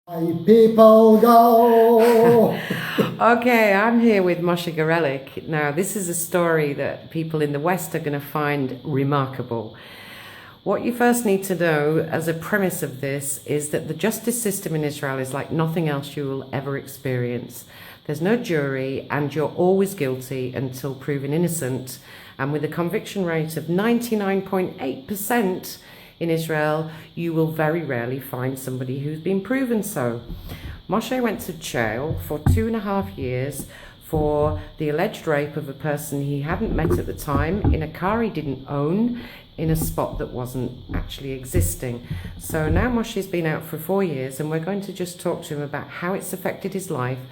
People go. Okay, I'm here with Moshe Gorelik. Now, this is a story that people in the West are going to find remarkable. What you first need to know as a premise of this is that the justice system in Israel is like nothing else you will ever experience. There's no jury and you're always guilty until proven innocent. And with a conviction rate of 99.8% in Israel, you will very rarely find somebody who's been proven so. Moshe went to jail for 2.5 years for the alleged rape of a person he hadn't met at the time, in a car he didn't own, in a spot that wasn't actually existing. So now Moshe's been out for 4 years, and we're going to just talk to him about how it's affected his life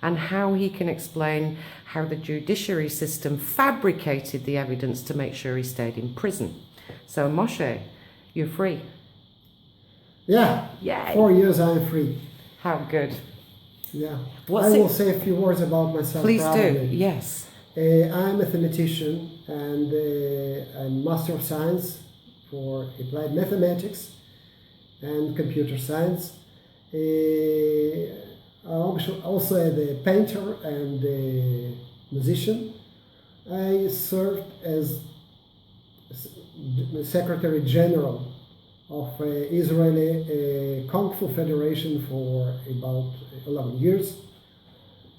and how he can explain how the judiciary system fabricated the evidence to make sure he stayed in prison. So Moshe, you're free. Yeah. Yay. 4 years I'm free. How good. Yeah. I will say a few words about myself. Please probably. do. Yes. I'm a mathematician and I'm Master of Science for Applied Mathematics and Computer Science. I'm also a painter and a musician. I served as Secretary General of Israeli Kung Fu Federation for about 11 years.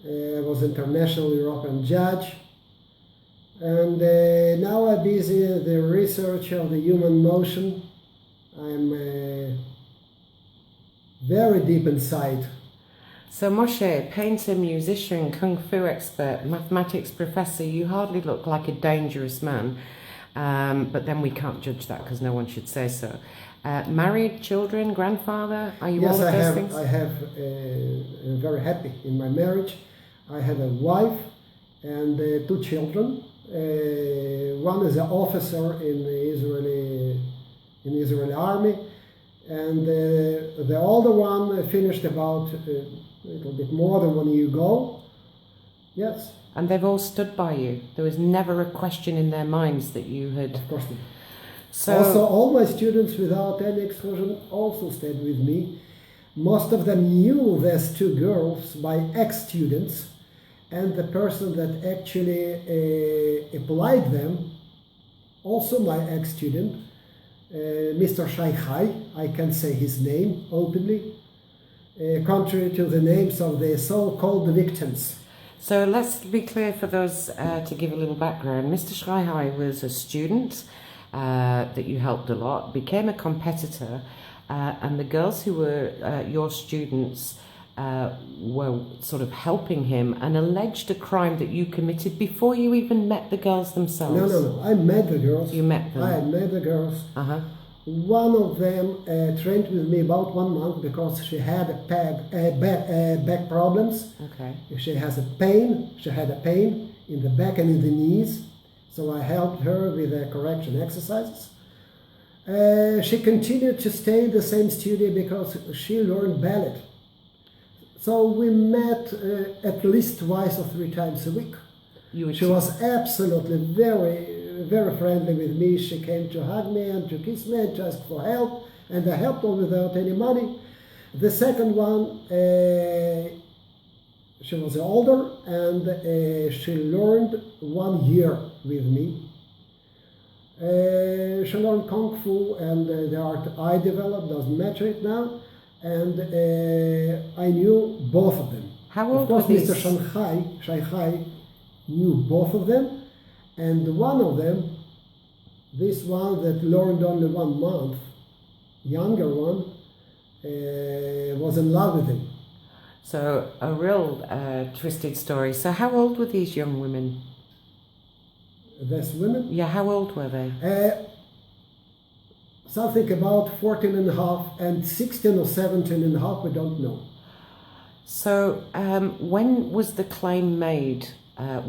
I was international European judge. And now I'm busy in the research of the human motion. I'm very deep inside. So Moshe, painter, musician, kung fu expert, mathematics professor, you hardly look like a dangerous man. But then we can't judge that because no one should say so. Married, children, grandfather, are you all of those things? Yes, I'm very happy in my marriage. I have a wife and 2 children. One is an officer in the Israeli army, and the older one finished about a little bit more than 1 year ago. Yes. And they've all stood by you. There was never a question in their minds that you had. Of course not. So also, all my students, without any exclusion, also stayed with me. Most of them knew these 2 girls by ex-students, and the person that actually applied them, also my ex-student, Mr. Shai Chai, I can say his name openly, contrary to the names of the so-called victims. So let's be clear for those to give a little background. Mr. Shraihai was a student that you helped a lot, became a competitor, and the girls who were your students were sort of helping him and alleged a crime that you committed before you even met the girls themselves. No. I met the girls. You met them? I met the girls. Uh-huh. One of them trained with me about 1 month because she had back problems. Okay. She had a pain in the back and in the knees. So I helped her with the correction exercises. She continued to stay in the same studio because she learned ballet. So we met at least twice or 3 times a week. She was absolutely very friendly with me. She came to hug me and to kiss me and to ask for help, and I helped her without any money. The second one, she was older, and she learned 1 year with me. She learned Kung Fu and the art I developed, doesn't matter it now, and I knew both of them. How old was these? Mr. Shai knew both of them. And one of them, this one that learned only 1 month, younger one, was in love with him. So a real twisted story. So how old were these young women? These women? Yeah, how old were they? Something about 14 and a half and 16 or 17 and a half, we don't know. So when was the claim made?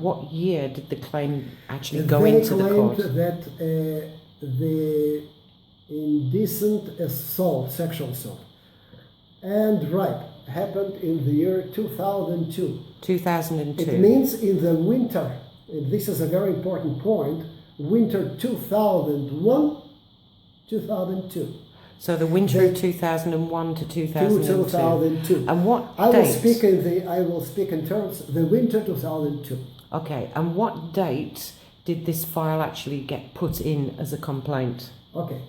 What year did the claim actually go into the court? They claimed that the indecent assault, sexual assault, and rape happened in the year 2002. 2002. It means in the winter, and this is a very important point, winter 2001, 2002. So the winter of 2001 to 2002. 2002. And what I date? will speak in terms the winter 2002. Okay, and what date did this file actually get put in as a complaint? Okay.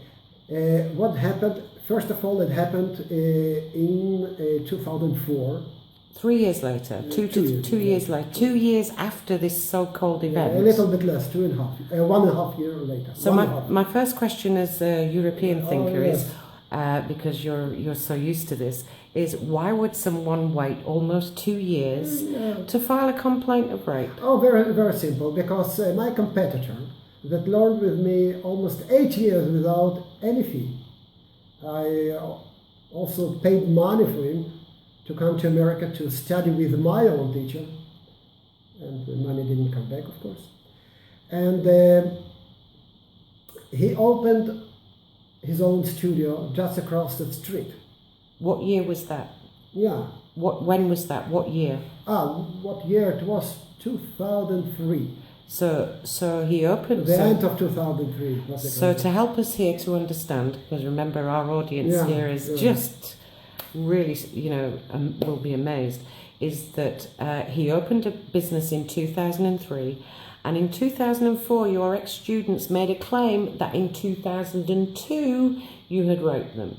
What happened? First of all, it happened in 2004. 3 years later, two years later, 2 years after this so-called event. A little bit less, 1.5 year later. So my first question as a European thinker yes. is, because you're so used to this, is why would someone wait almost 2 years to file a complaint of rape? Oh, very, very simple. Because my competitor that learned with me almost 8 years without any fee. I also paid money for him to come to America to study with my own teacher, and the money didn't come back, of course. And he opened his own studio just across the street. What year was that? Yeah. When was that? What year? What year? It was 2003. So he opened... The end of 2003. So to help us here to understand, because remember our audience here is just really, will be amazed, is that he opened a business in 2003, and in 2004 your ex-students made a claim that in 2002 you had raped them.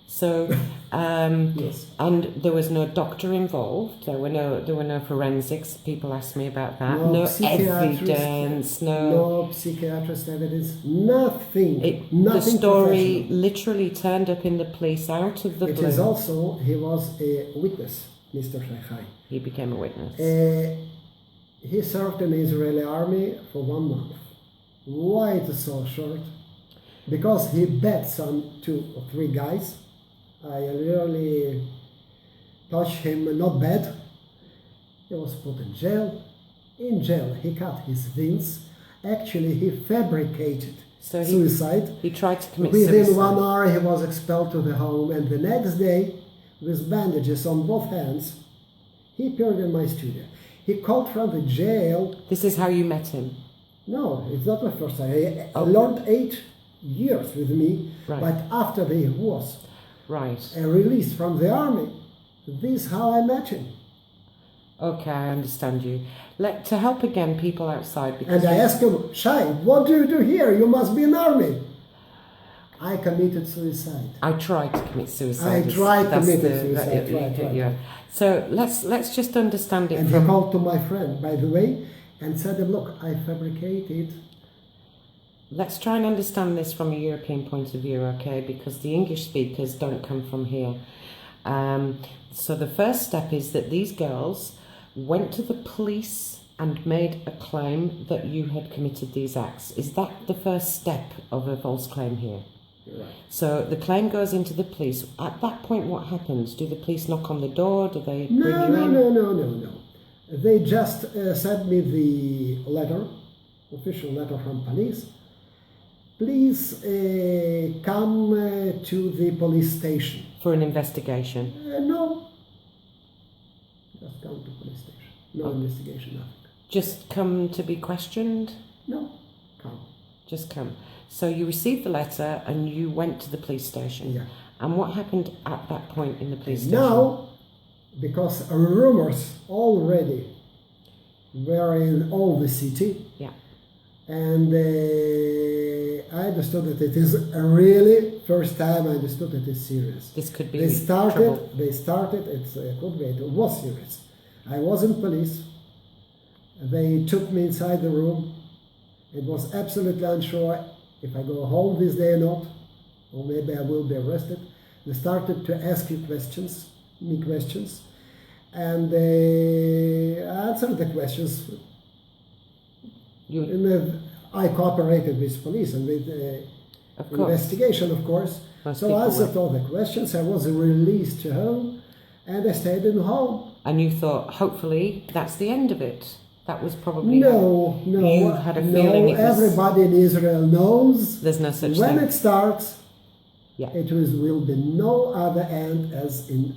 So, yes. And there was no doctor involved. There were no forensics. People asked me about that. No evidence. No psychiatrist evidence. Nothing. The story literally turned up in the police out of the blue. It is also, he was a witness, Mr. Shechai. He became a witness. He served in the Israeli army for 1 month. Why it is so short? Because he bet some 2 or 3 guys. I really touched him not bad. He was put in jail. In jail, he cut his veins. Actually, he fabricated suicide. He tried to commit suicide. Within 1 hour, he was expelled to the home, and the next day, with bandages on both hands, he appeared in my studio. He called from the jail. This is how you met him? No, it's not my first time. He learned 8 years with me, but after he was released from the army, this is how I met him. Okay, I understand you. To help again people outside, because and I asked him, Shai, what do you do here? You must be in army. I committed suicide. I tried to commit suicide. I tried to commit suicide. So let's just understand it. And he called to my friend, by the way, and said, look, I fabricated. Let's try and understand this from a European point of view, okay? Because the English speakers don't come from here. So the first step is that these girls went to the police and made a claim that you had committed these acts. Is that the first step of a false claim here? Right. So the claim goes into the police. At that point, what happens? Do the police knock on the door? Do they bring you in? No. They just sent me the letter, official letter from police. Please come to the police station. For an investigation? No. Just come to police station. No investigation, nothing. Just come to be questioned? No, come. Just come. So you received the letter and you went to the police station. Yeah. And what happened at that point in the police station? Now, because rumors already were in all the city. Yeah. And I understood that it is really first time I understood that it's serious. This could be trouble. They started, it was serious. I was in police. They took me inside the room. It was absolutely unsure if I go home this day or not, or maybe I will be arrested. They started to ask me questions, and they answered the questions. I cooperated with police and with investigation, of course. So I answered all the questions. I was released to home, and I stayed in home. And you thought, hopefully, that's the end of it. That was probably no. You had a feeling. Everybody in Israel knows. There's no such when thing. it starts. Yeah. It will be no other end as in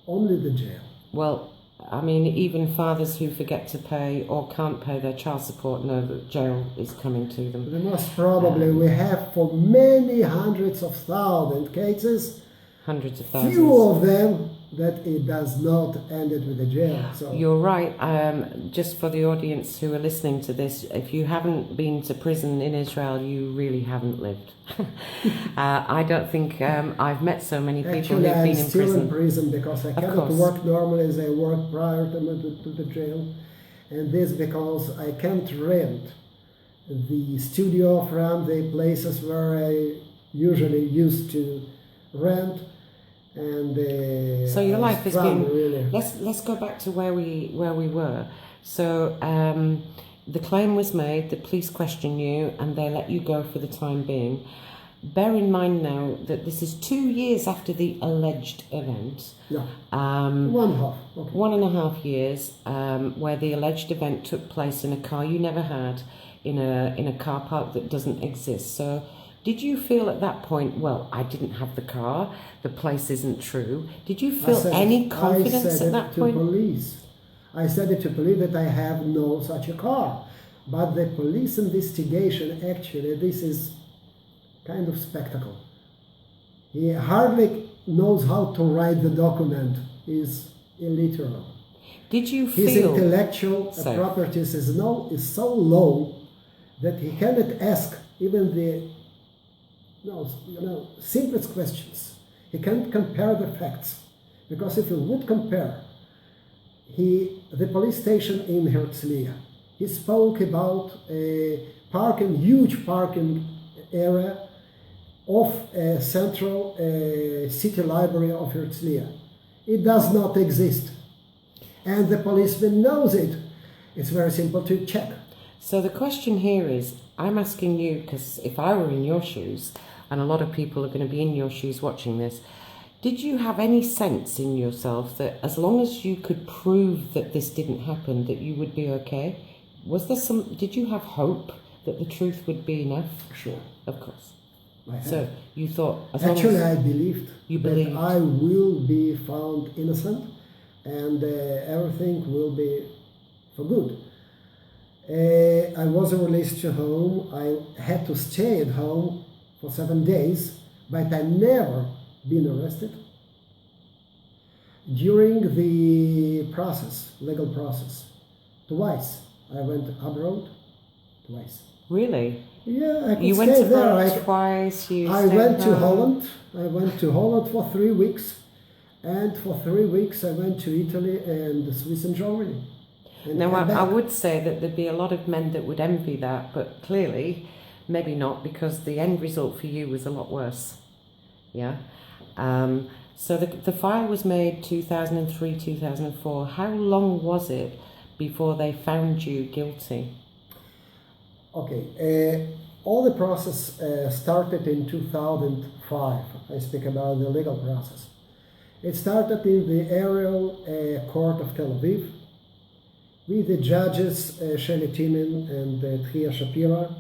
only the jail. Well, I mean, even fathers who forget to pay or can't pay their child support know that jail is coming to them. The most probably we have for many hundreds of thousands cases, Hundreds of thousands. few of them that it does not end it with a jail. So You're right. Just for the audience who are listening to this, if you haven't been to prison in Israel, you really haven't lived. I don't think I've met so many people actually, who've I'm been in still prison. in prison because I cannot course. work normally as I worked prior to the jail, and this because I can't rent the studio from the places where I usually used to rent. And So your life has been. really. Let's go back to where we were. So the claim was made. The police question you, and they let you go for the time being. Bear in mind now that this is 2 years after the alleged event. No. 1.5. Okay. 1.5 years, where the alleged event took place in a car you never had, in a car park that doesn't exist. So. Did you feel at that point, well, I didn't have the car, the place isn't true? Did you feel any confidence at that point? I said it to police that I have no such a car. But the police investigation, actually, this is kind of spectacle. He hardly knows how to write the document. He's illiterate. Did you His feel... intellectual properties is so low that he cannot ask even the simplest questions. He can't compare the facts, because if he would compare, the police station in Herzliya, he spoke about a huge parking area of a central city library of Herzliya. It does not exist, and the policeman knows it. It's very simple to check. So the question here is, I'm asking you, because if I were in your shoes, and a lot of people are going to be in your shoes watching this, did you have any sense in yourself that as long as you could prove that this didn't happen, that you would be okay? Was there did you have hope that the truth would be enough? Sure. Of course. I had. So you thought... Actually, I believed that I will be found innocent and everything will be for good. I was released to home. I had to stay at home for 7 days, but I never been arrested. During the legal process, twice I went abroad, twice. Really? Yeah, I could you stay went there. abroad twice. I went to Holland. I went to Holland for 3 weeks, and for 3 weeks I went to Italy and Swiss and Germany. Now, I would say that there'd be a lot of men that would envy that, but clearly, maybe not, because the end result for you was a lot worse. Yeah? So the file was made 2003, 2004. How long was it before they found you guilty? Okay. All the process started in 2005. I speak about the legal process. It started in the area court of Tel Aviv, with the judges Shelley Timen and Tria Shapira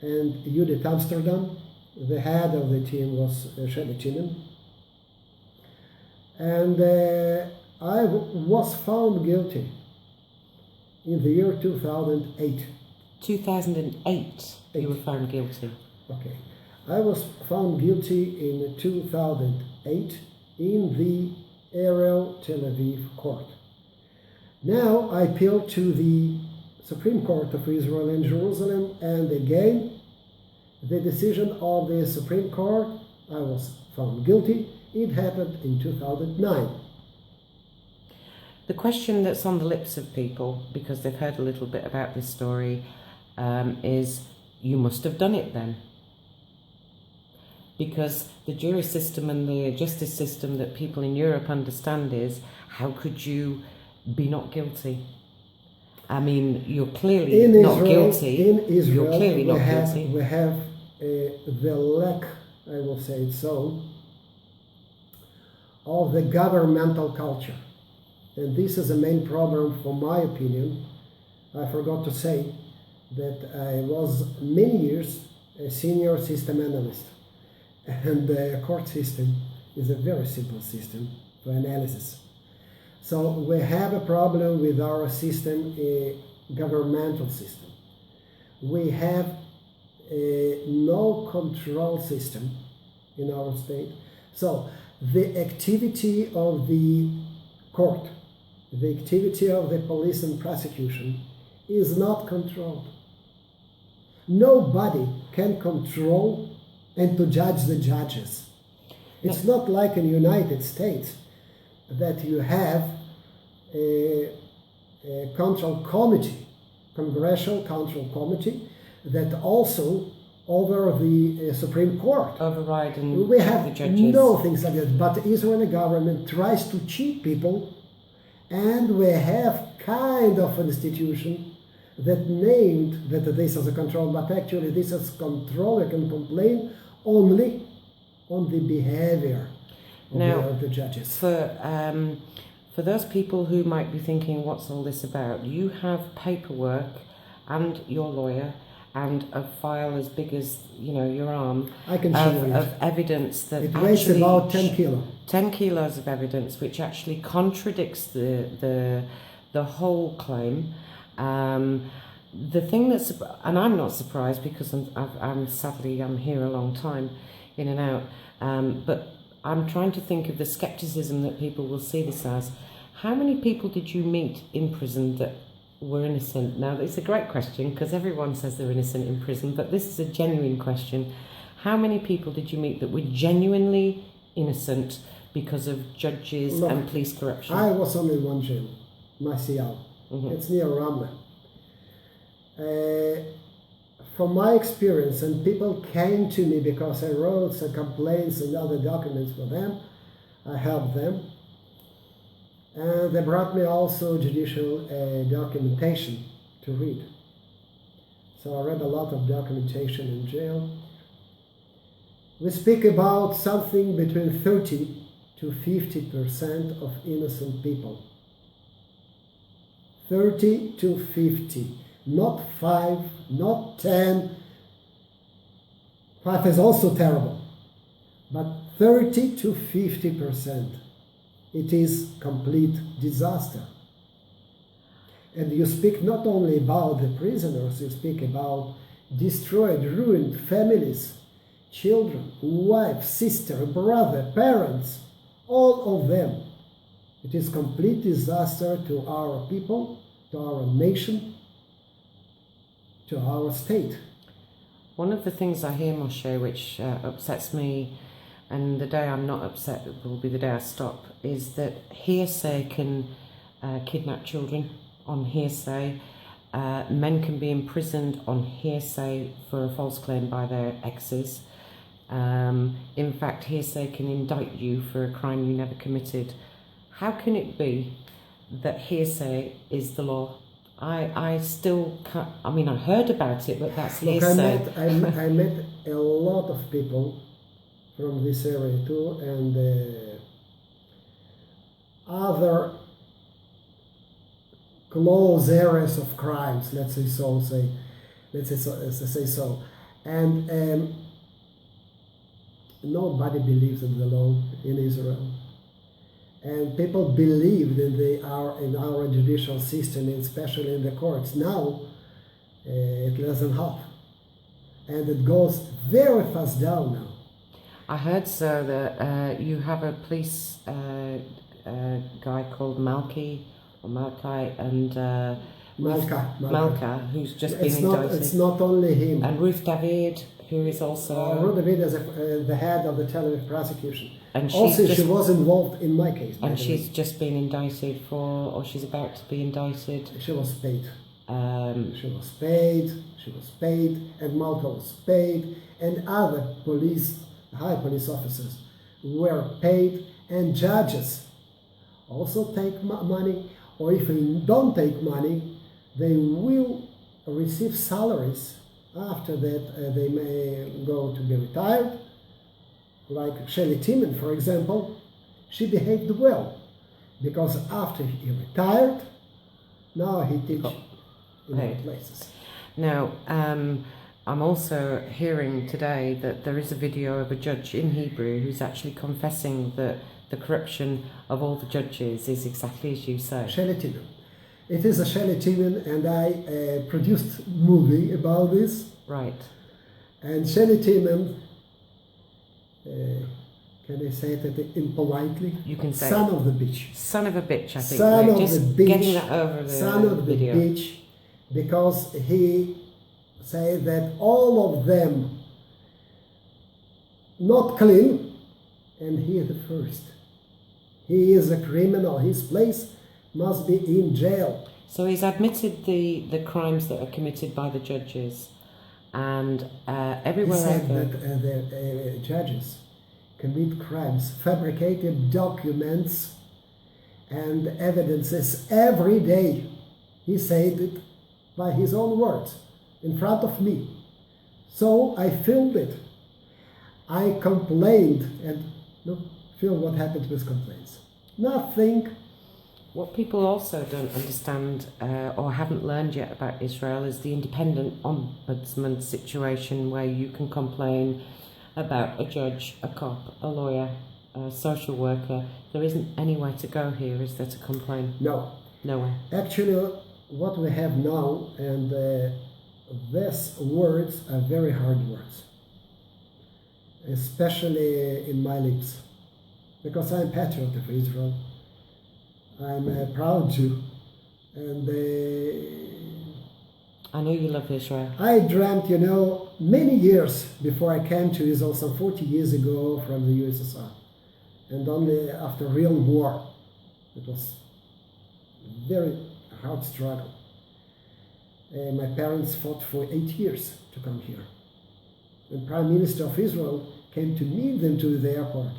and Judith Amsterdam. The head of the team was Shelley Timen. And I was found guilty in the year 2008. 2008 you were found guilty. Okay. I was found guilty in 2008 in the area Tel Aviv court. Now I appealed to the Supreme Court of Israel in Jerusalem, and again, the decision of the Supreme Court, I was found guilty. It happened in 2009. The question that's on the lips of people, because they've heard a little bit about this story, is, you must have done it then. Because the jury system and the justice system that people in Europe understand is, how could you be not guilty? I mean, you're clearly not guilty. In Israel, you're clearly not guilty. We have the lack, I will say it so, of the governmental culture. And this is a main problem, for my opinion. I forgot to say that I was many years a senior system analyst. And the court system is a very simple system for analysis. So we have a problem with our system, a governmental system. We have no control system in our state. So the activity of the court, the activity of the police and prosecution is not controlled. Nobody can control and to judge the judges. It's not like in the United States that you have a control committee, congressional control committee, that also over the Supreme Court. Override and we have the judges. No things like that. But Israeli government tries to cheat people, and we have kind of an institution that named that this is a control, but actually this is control. You can complain only on the behavior of the judges. For those people who might be thinking, what's all this about? You have paperwork and your lawyer and a file as big as your arm I can show you of evidence that it weighs about 10 kilos. 10 kilos of evidence, which actually contradicts the whole claim. The thing that's, and I'm not surprised because I'm sadly here a long time, in and out. But I'm trying to think of the skepticism that people will see this as. How many people did you meet in prison that were innocent? Now, it's a great question because everyone says they're innocent in prison, but this is a genuine question. How many people did you meet that were genuinely innocent because of judges and police corruption? I was only in one jail, Marcial. It's near Ramla. From my experience, and people came to me because I wrote some complaints and other documents for them, I helped them. And they brought me also judicial documentation to read. So I read a lot of documentation in jail. We speak about something between 30 to 50% of innocent people. 30 to 50. Not 5, not 10. 5 is also terrible. But 30 to 50%. It is complete disaster. And you speak not only about the prisoners, you speak about destroyed, ruined families, children, wife, sister, brother, parents, all of them. It is complete disaster to our people, to our nation, to our state. One of the things I hear, Moshe, which upsets me, and the day I'm not upset will be the day I stop, is that hearsay can kidnap children on hearsay. Men can be imprisoned on hearsay for a false claim by their exes. In fact, hearsay can indict you for a crime you never committed. How can it be that hearsay is the law? I still can't, I mean, I heard about it, but that's hearsay. Look, I met a lot of people from this area too, and other close areas of crimes, let's say so, and nobody believes in the law in Israel, and people believe that in our judicial system, especially in the courts. Now it doesn't help, and it goes very fast down now. I heard, sir, that you have a police guy called Malki, and Malka, who's just been indicted. It's not only him. And Ruth David, who is also... Ruth David is the head of the Tel Aviv prosecution. And she was involved in my case. And she's just been indicted or she's about to be indicted. She was paid. She was paid, and Malka was paid, and other high police officers were paid, and judges also take money, or if they don't take money, they will receive salaries. After that, they may go to be retired. Like Shelley Timan, for example, she behaved well, because after he retired, now he teaches in other places. Now, I'm also hearing today that there is a video of a judge in Hebrew who's actually confessing that the corruption of all the judges is exactly as you say. Shelitimim. It is a Shelitimim, and I produced movie about this. Right. And Shelitimim, can I say it impolitely? You can say son of the bitch. Son of a bitch, I think. Son We're of just the bitch. getting that over the Son of the video. bitch, because he said that all of them not clean, and he is the first. He is a criminal. His place must be in jail. So he's admitted the crimes that are committed by the judges, and He everywhere I said go. that the judges commit crimes, fabricated documents and evidences every day. He said it by his own words in front of me. So I filmed it. I complained, and look, feel what happened with complaints. Nothing. What people also don't understand or haven't learned yet about Israel is the independent ombudsman situation, where you can complain about a judge, a cop, a lawyer, a social worker. There isn't anywhere to go here, is there, to complain? No. Nowhere. Actually, what we have now, and these words are very hard words, especially in my lips, because I'm patriot of Israel. I'm a proud Jew, and I know you love Israel. I dreamt, many years before I came to Israel, some 40 years ago from the USSR, and only after real war. It was a very hard struggle. My parents fought for 8 years to come here. The Prime Minister of Israel came to meet them to the airport.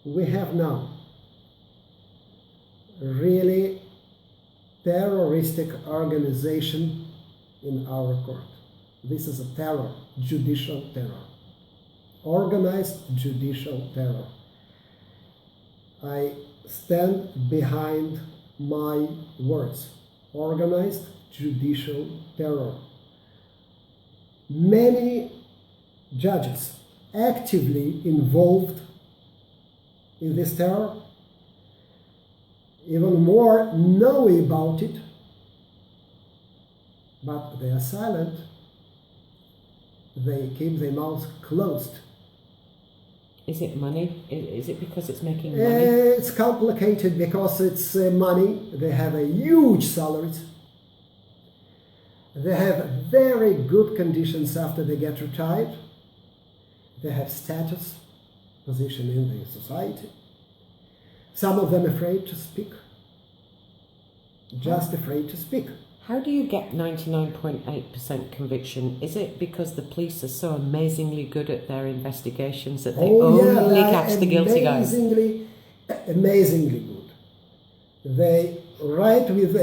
We have now really terroristic organization in our court. This is a terror, judicial terror, organized judicial terror. I stand behind my words. Organized judicial terror. Many judges actively involved in this terror, even more know about it, but they are silent. They keep their mouths closed. Is it money? Is it because it's making money? It's complicated because it's money. They have a huge salaries. They have very good conditions after they get retired. They have status, position in the society. Some of them afraid to speak. Just afraid to speak. How do you get 99.8% conviction? Is it because the police are so amazingly good at their investigations that they only catch the guilty guys? Amazingly good. They write with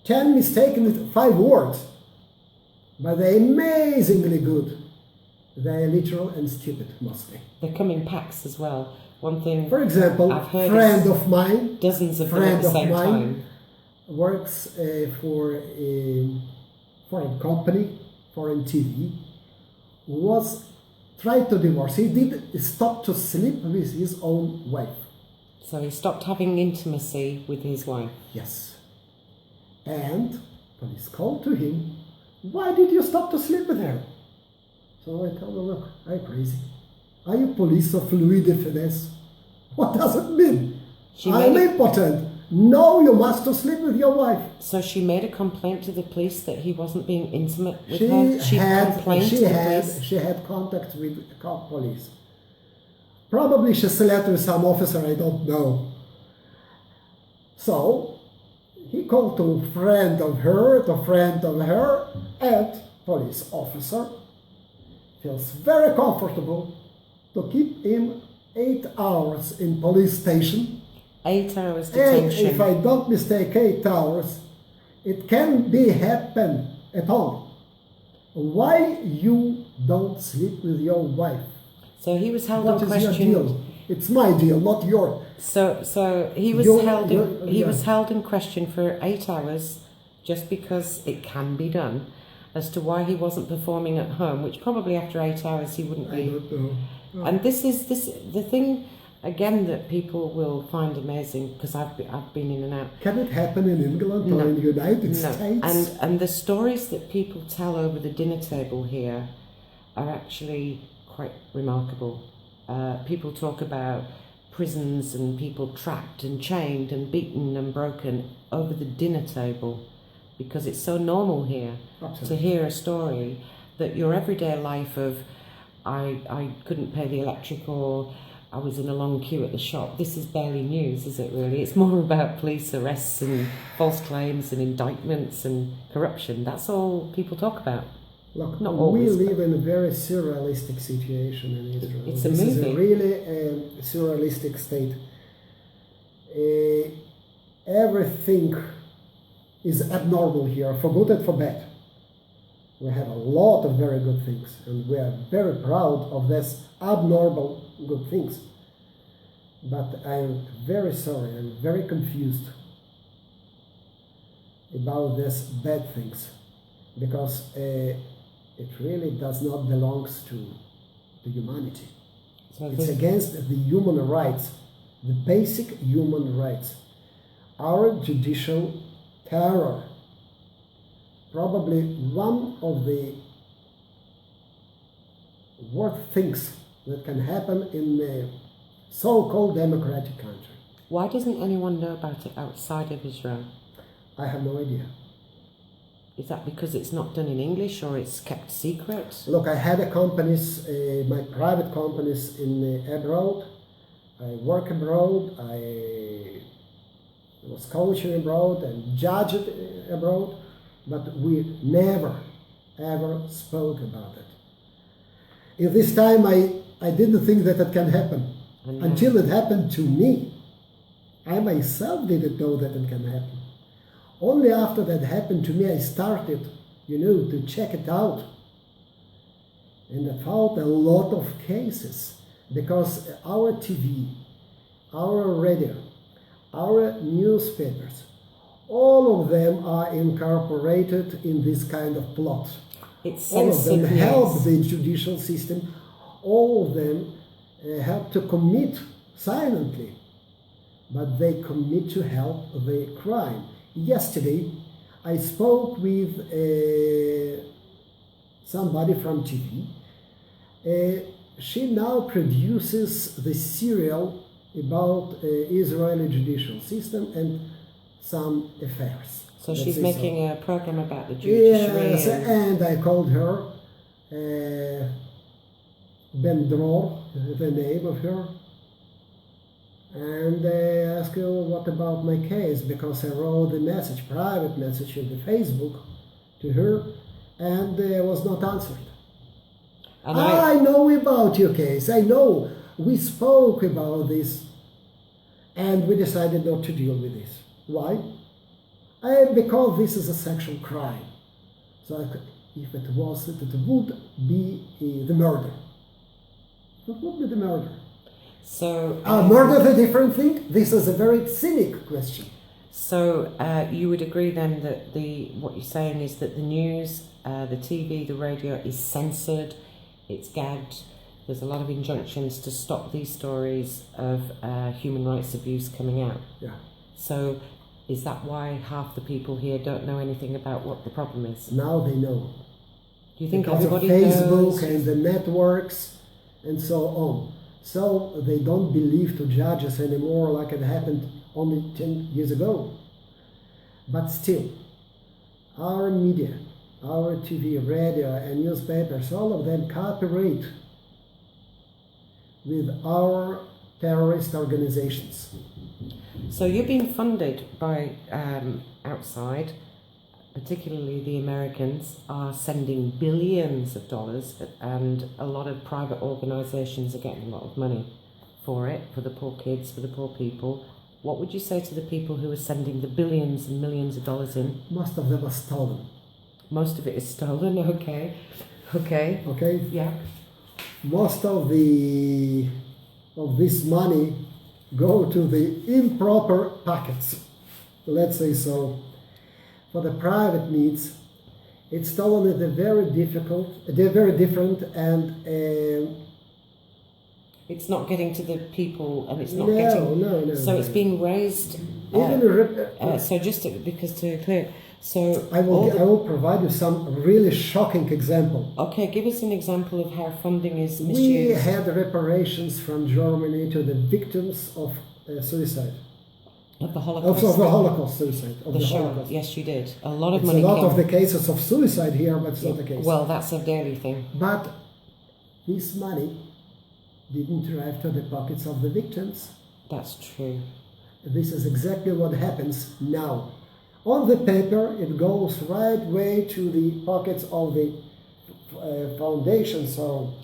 10 mistakes with 5 words, but they're amazingly good. They're literal and stupid, mostly. They come in packs as well. One thing, for example, I've heard friend of mine, dozens of them at the same time. Works for a foreign company, foreign TV, was tried to divorce. He did stop to sleep with his own wife. So he stopped having intimacy with his wife. Yes. And police called to him, "Why did you stop to sleep with her?" So I told him, "Look, I'm crazy. Are you police of Louis de Finesse? What does it mean? I'm impotent. No, you must to sleep with your wife." So she made a complaint to the police that he wasn't being intimate with her? She had contact with the police. Probably she slept with some officer, I don't know. So he called to a friend of her, and police officer feels very comfortable to keep him 8 hours in police station. 8 hours detention. And if I don't mistake, 8 hours, it can be happen at all. Why you don't sleep with your wife? So he was held What in is question. your deal? It's my deal, not yours. So he was was held in question for 8 hours just because it can be done. as to why he wasn't performing at home, which probably after 8 hours he wouldn't I be. don't know. And this is the thing again that people will find amazing, because I've been in and out. Can it happen in England or No. in the United No, States? and the stories that people tell over the dinner table here are actually quite remarkable. People talk about prisons and people trapped and chained and beaten and broken over the dinner table, because it's so normal here Absolutely. to hear a story that your everyday life of I couldn't pay the electric, or I was in a long queue at the shop. This is barely news, is it really? It's more about police arrests and false claims and indictments and corruption. That's all people talk about. Look, Not we always, live in a very surrealistic situation in Israel. It's a This is movie. a really surrealistic state. Everything is abnormal here, for good and for bad. We have a lot of very good things, and we are very proud of this abnormal good things. But I'm very sorry, I'm very confused about these bad things, because it really does not belong to humanity. So It's against the human rights, the basic human rights. Our judicial terror, probably one of the worst things that can happen in a so-called democratic country. why doesn't anyone know about it outside of Israel? I have no idea. Is that because it's not done in English, or it's kept secret? Look, I had my private companies in abroad. I work abroad. I was coaching abroad and judged abroad, but we never, ever spoke about it. In this time, I didn't think that it can happen until it happened to me. I myself didn't know that it can happen. Only after that happened to me, I started, to check it out. And I found a lot of cases, because our TV, our radio, our newspapers, all of them are incorporated in this kind of plot. It's All of them censored help news. the judicial system. All of them help to commit silently, but they commit to help the crime. Yesterday, I spoke with somebody from TV. She now produces the serial about Israeli judicial system and some affairs. So Let's she's say making a program about the judiciary. Yes, and I called her Ben Dror, the name of her, and I asked her what about my case, because I wrote a message, private message in the Facebook to her, and was not answered. And I know about your case. I know. We spoke about this, and we decided not to deal with this. Why? Because this is a sexual crime. So if it was, it would be the murder. It would be the murder. So Murder is a different thing. This is a very cynic question. So you would agree then that what you're saying is that the news, the TV, the radio is censored, it's gagged. There's a lot of injunctions to stop these stories of human rights abuse coming out. Yeah. So is that why half the people here don't know anything about what the problem is? Now they know. Do you think Because of everybody Facebook knows? and the networks and so on. So they don't believe to judges anymore like it happened only 10 years ago. But still, our media, our TV, radio and newspapers, all of them cooperate with our terrorist organizations. So you're being funded by outside, particularly the Americans are sending billions of dollars, and a lot of private organizations are getting a lot of money for it, for the poor kids, for the poor people. What would you say to the people who are sending the billions and millions of dollars in? Most of them are stolen. Most of it is stolen, okay. Okay. Okay? Yeah. Most of this money go to the improper pockets, let's say so. For the private needs, It's stolen at a very different, and it's not getting to the people, and it's not no, getting. no. So it's being raised. So just because to clear, so I will provide you some really shocking example. Okay, give us an example of how funding is misused. We had reparations from Germany to the victims of suicide. Of the Holocaust. Of the Holocaust suicide. Of the Holocaust. Yes, you did. A lot of it's money. A lot of the cases of suicide here, but it's not the case. Well, that's a daily thing. But this money didn't arrive to the pockets of the victims. That's true. This is exactly what happens now. On the paper, it goes right way to the pockets of the foundation. So,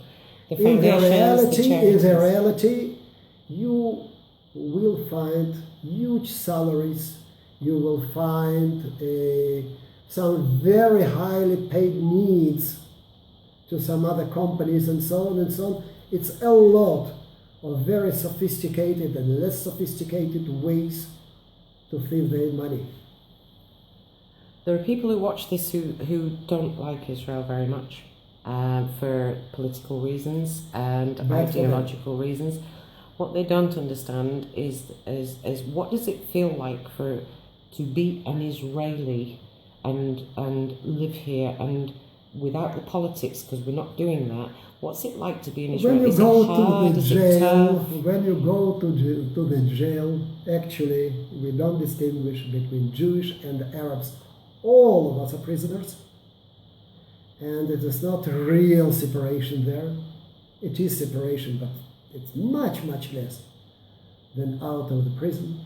in the reality, you will find huge salaries. You will find some very highly paid needs to some other companies, and so on and so on. It's a lot of very sophisticated and less sophisticated ways to thieve their money. There are people who watch this who don't like Israel very much for political reasons and ideological reasons. What they don't understand is what does it feel like to be an Israeli and live here and without the politics, because we're not doing that. What's it like to be an Israeli? When you go to the jail, actually, we don't distinguish between Jewish and Arabs. All of us are prisoners, and it is not a real separation there. It is separation, but it's much, much less than out of the prison.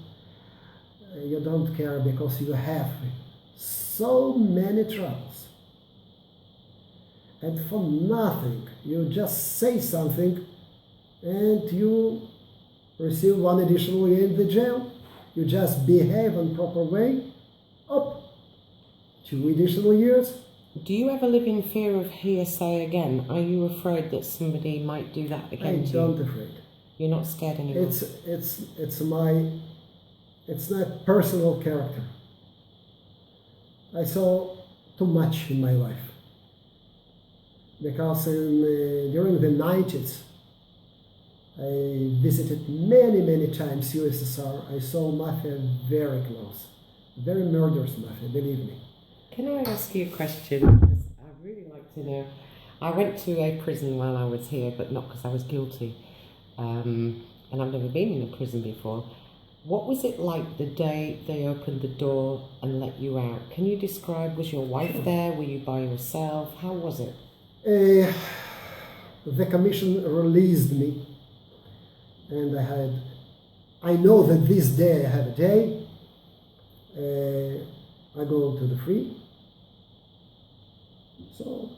You don't care because you have so many troubles. And for nothing, you just say something and you receive one additional year in the jail. You just behave in proper way, up 2 additional years. Do you ever live in fear of hearsay again? Are you afraid that somebody might do that again to you? I'm not afraid. You're not scared anymore? It's my personal character. I saw too much in my life. Because during the 90s, I visited many times USSR. I saw mafia very close. Very murderous mafia, believe me. Can I ask you a question? Because I'd really like to know. I went to a prison while I was here, but not because I was guilty. And I've never been in a prison before. What was it like the day they opened the door and let you out? Can you describe, was your wife there? Were you by yourself? How was it? The commission released me, and I know that this day I have a day. I go to the free. So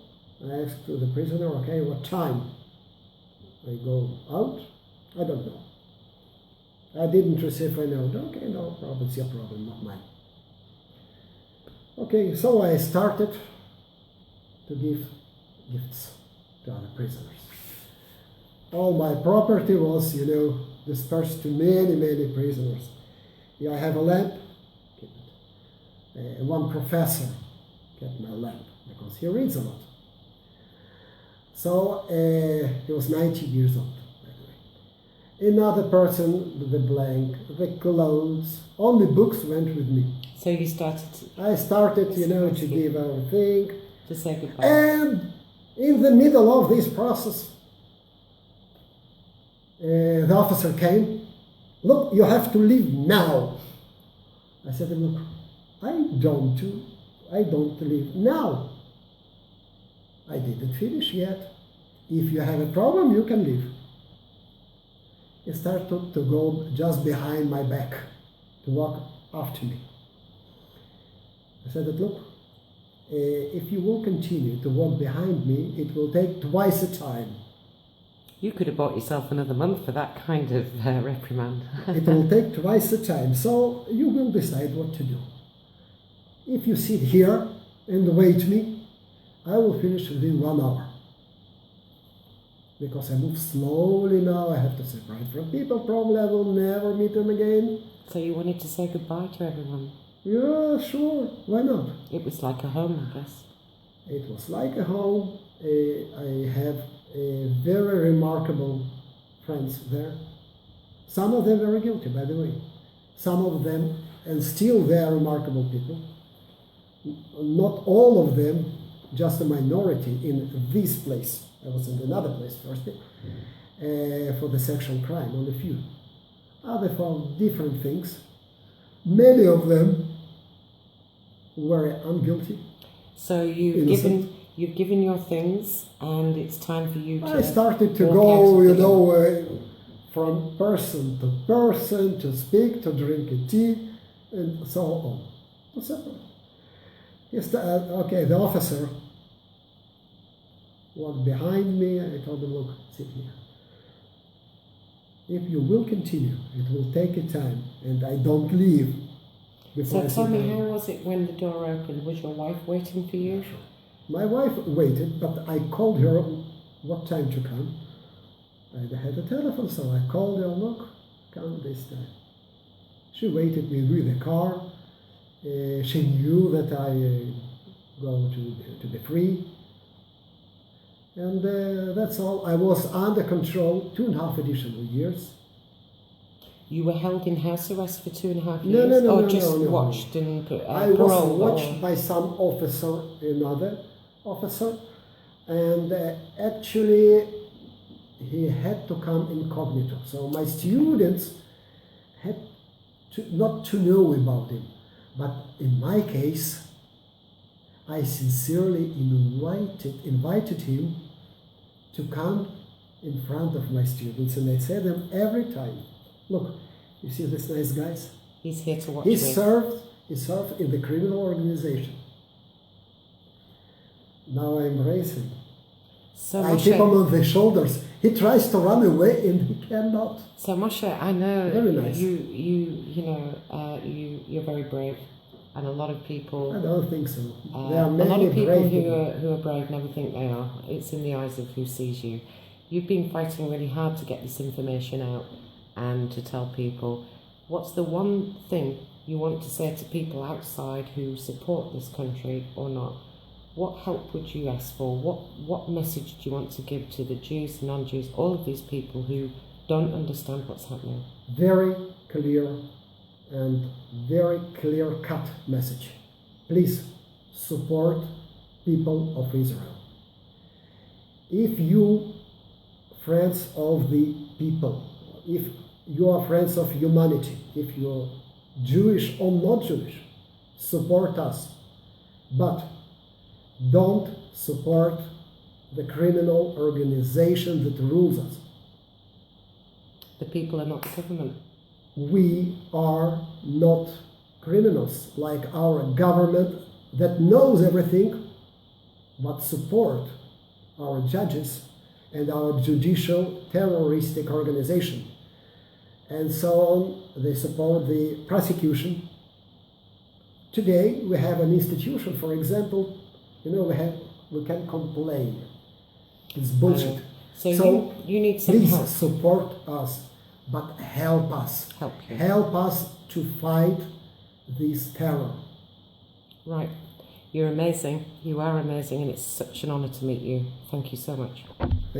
I asked the prisoner, okay, what time I go out? I don't know. I didn't receive a note. Okay, no problem, it's your problem, not mine. Okay, so I started to give gifts to other prisoners. All my property was, dispersed to many prisoners. Yeah, I have a lamp. Keep it. One professor kept my lamp because he reads a lot. So he was 90 years old, by the way. Another person, the blank, the clothes, only books went with me. So you started... I started, to give everything. To say goodbye. And in the middle of this process, the officer came. Look, you have to leave now. I said, look, I don't leave now. I didn't finish yet. If you have a problem, you can leave. He started to go just behind my back, to walk after me. I said, look, if you will continue to walk behind me, it will take twice the time. You could have bought yourself another month for that kind of reprimand. It will take twice the time, so you will decide what to do. If you sit here and wait me, I will finish within 1 hour. Because I move slowly now, I have to separate from people, probably I will never meet them again. So you wanted to say goodbye to everyone? Yeah, sure, why not? It was like a home, I guess. It was like a home. I have very remarkable friends there. Some of them very guilty, by the way. Some of them, and still they are remarkable people. Not all of them, just a minority in this place. I was in another place first, for the sexual crime, only a few. Other for different things. Many of them were unguilty. So you've given your things, and it's time for you to. I started to go, from person to person, to speak, to drink a tea, and so on. To separate. The officer walked behind me. I told him, look, sit here. If you will continue, it will take a time, and I don't leave. So tell me, how was it when the door opened? Was your wife waiting for you? My wife waited, but I called her what time to come. I had a telephone, so I called her, look, come this time. She waited me with the car. She knew that I go to be free. And that's all. I was under control 2.5 additional years. You were held in house arrest for 2.5 years? No, watched and put I was watched by some officer, another officer, and actually he had to come incognito. So my students had not to know about him. But in my case, I sincerely invited him to come in front of my students, and I said them every time, look, you see this nice guys? He's here to watch He me. served in the criminal organization. Now I'm racing. So I Moshe, tip him on the shoulders. He tries to run away and he cannot. So Moshe, I know Very nice. you're very brave, and a lot of people. I don't think so. A There are lot many of people brave who are brave never think they are. It's in the eyes of who sees you. You've been fighting really hard to get this information out and to tell people. What's the one thing you want to say to people outside who support this country or not? What help would you ask for? What message do you want to give to the Jews, non-Jews, all of these people who don't understand what's happening? Very clear and very clear-cut message. Please support people of Israel. If you, friends of the people, if you are friends of humanity, if you're Jewish or not Jewish, support us. But don't support the criminal organization that rules us. The people are not the government. We are not criminals like our government that knows everything, but support our judges and our judicial terroristic organization. And so on, they support the prosecution. Today we have an institution, for example, we can complain. It's bullshit. So you need some please help. Support us, but help us. Help you. Help us to fight this terror. Right. You're amazing. You are amazing, and it's such an honor to meet you. Thank you so much.